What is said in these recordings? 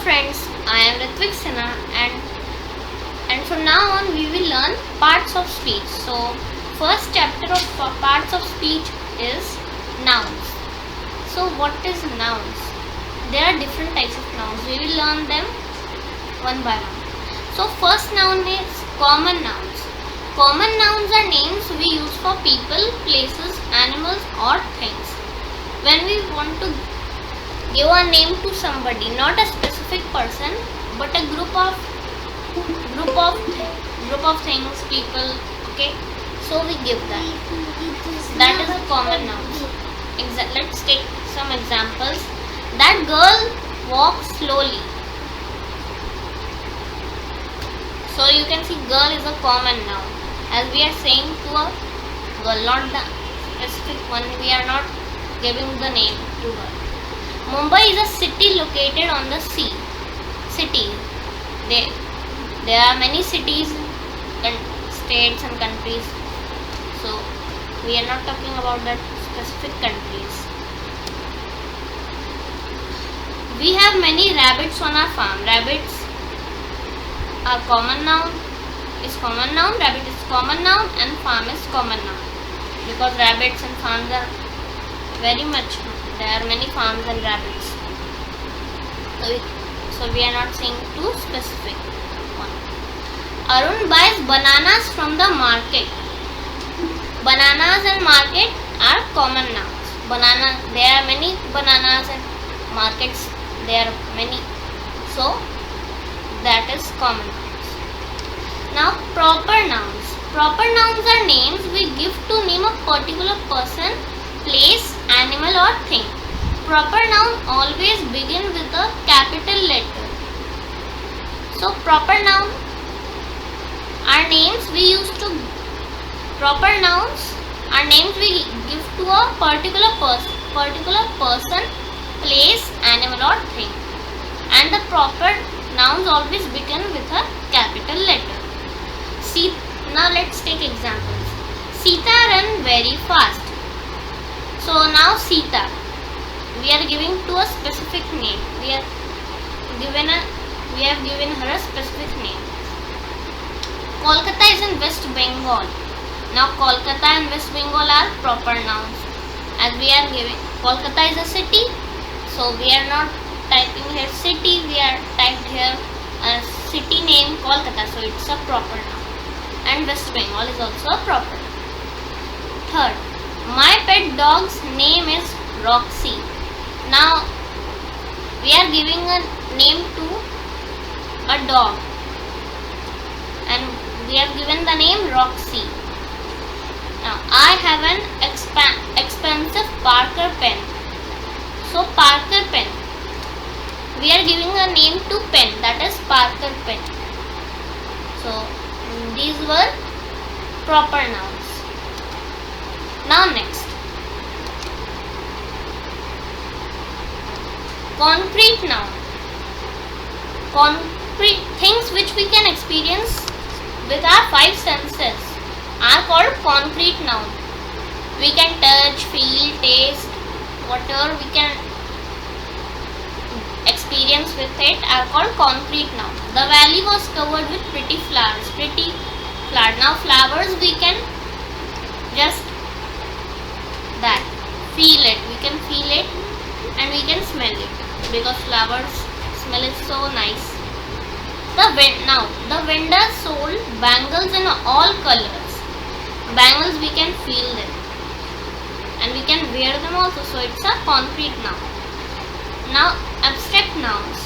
friends, I am Ritvik Sinha and from now on we will learn parts of speech. So first chapter of parts of speech is nouns. So what is nouns? There are different types of nouns. We will learn them one by one. So first noun is common nouns. Common nouns are names we use for people, places, animals or things. When we want to give a name to somebody, not a specific person, but a group of things, people. Okay, so we give that. That is a common noun. Let's take some examples. That girl walks slowly. So you can see girl is a common noun, as we are saying to a girl, not the specific one. We are not giving the name to her. Mumbai is a city located on the sea. City. There are many cities and states and countries. So we are not talking about that specific countries. We have many rabbits on our farm. Rabbits are common noun. Is common noun. Rabbit is common noun and farm is common noun. Because rabbits and farms are very much. There are many farms and rabbits. So we are not saying too specific one. Arun buys bananas from the market. Bananas and market are common nouns. There are many bananas and markets. There are many. So that is common nouns. Now proper nouns. Proper nouns are names we give to name a particular person, place, animal or thing. Proper noun always begin with a capital letter. So proper noun are names we use to give to a particular person, place, animal or thing. And the proper nouns always begin with a capital letter. Now let's take examples. Sita ran very fast. So now Sita, we are giving to a specific name. We have given her a specific name. Kolkata is in West Bengal. Now Kolkata and West Bengal are proper nouns. As we are giving, Kolkata is a city. So we are not typing here city. We are typed here a city name Kolkata. So it's a proper noun. And West Bengal is also a proper noun. Third, my pet dog's name is Roxy. Now we are giving a name to a dog and we have given the name Roxy. Now I have an expensive Parker pen. So Parker pen, we are giving a name to pen, that is Parker pen. So these were proper nouns. Now next, concrete noun. Concrete things which we can experience with our five senses are called concrete noun. We can touch, feel, taste, whatever we can experience with it are called concrete noun. The valley was covered with pretty flowers. Now flowers we can just feel it. We can feel it and we can smell it because flowers smell is so nice. The vendor sold bangles in all colors. Bangles we can feel them and we can wear them also. So it's a concrete noun. Now abstract nouns.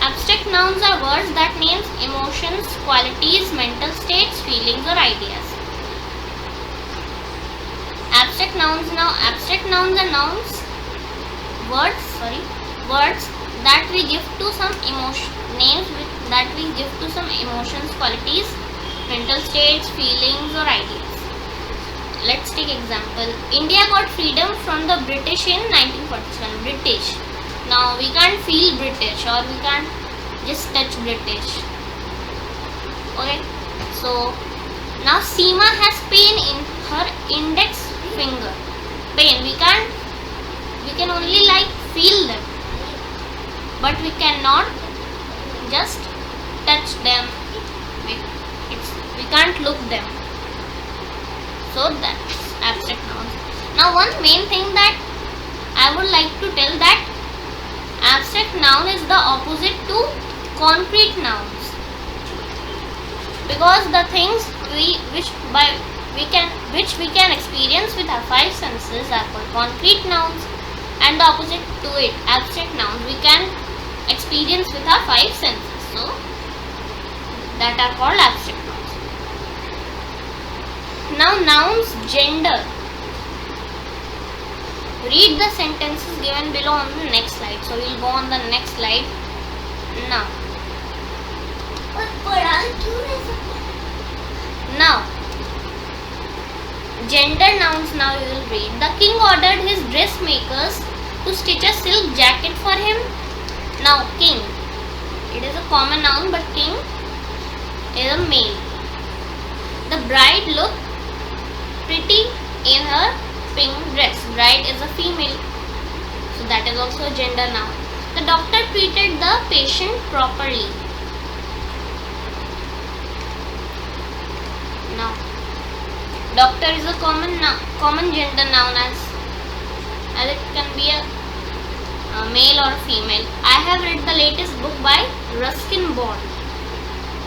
Abstract nouns are words that names emotions, qualities, mental states, feelings or ideas. Abstract nouns. Now abstract nouns are words that we give to some that we give to some emotions, qualities, mental states, feelings or ideas. Let's take example. India got freedom from the British in 1947. British. Now we can't feel British or we can't just touch British. Okay. So now Seema has pain in her index finger. Pain. We can only feel them, but we cannot just touch them. We can't look them. So that's abstract nouns. Now one main thing that I would like to tell, that abstract noun is the opposite to concrete nouns, because the things which we can experience with our five senses are called concrete nouns, and the opposite to it, abstract nouns, we can experience with our five senses. So that are called abstract nouns. Now nouns gender. Read the sentences given below on the next slide. So we will go on the next slide now. Now gender nouns. Now you will read. The king ordered his dressmakers to stitch a silk jacket for him. Now king, it is a common noun, but king is a male. The bride looked pretty in her pink dress. Bride is a female, so that is also a gender noun. The doctor treated the patient properly. Now doctor is a common gender noun, as it can be a male or female. I have read the latest book by Ruskin Bond.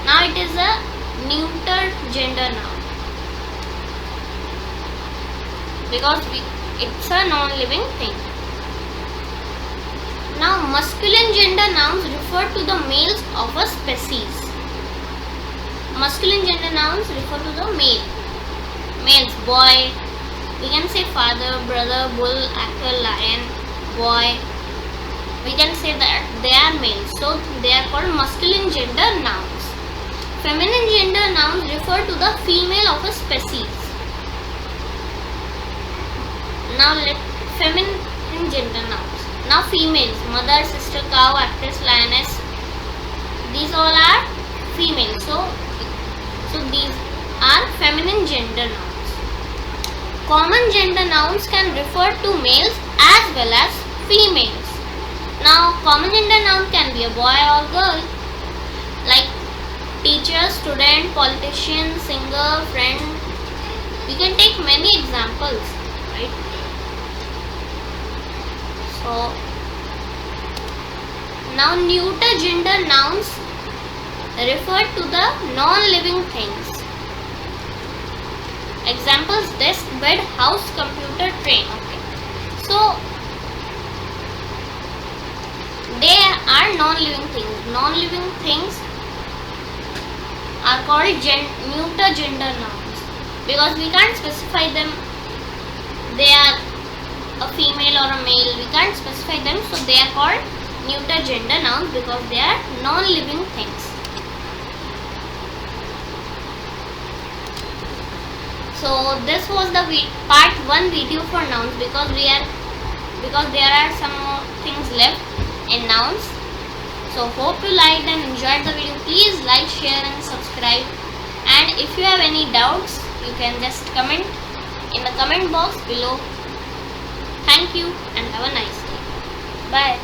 Now it is a neuter gender noun, because it's a non-living thing. Now masculine gender nouns refer to the males of a species. Masculine gender nouns refer to the males. Boy, we can say father, brother, bull, actor, lion, boy. We can say that they are males, so they are called masculine gender nouns. Feminine gender nouns refer to the female of a species. Now feminine gender nouns. Now females: mother, sister, cow, actress, lioness. These all are female. So these are feminine gender nouns. Common gender nouns can refer to males as well as females. Now common gender noun can be a boy or girl, like teacher, student, politician, singer, friend. We can take many examples, right? So now neuter gender nouns refer to the non-living things. Examples: desk, bed, house, computer, train. Okay. So they are non-living things. Non-living things are called neuter gender nouns, because we can't specify them. They are a female or a male. We can't specify them, so they are called neuter gender nouns because they are non-living things. So this was the part 1 video for nouns, because there are some more things left in nouns. So hope you liked and enjoyed the video. Please like, share and subscribe. And if you have any doubts, you can just comment in the comment box below. Thank you and have a nice day. Bye.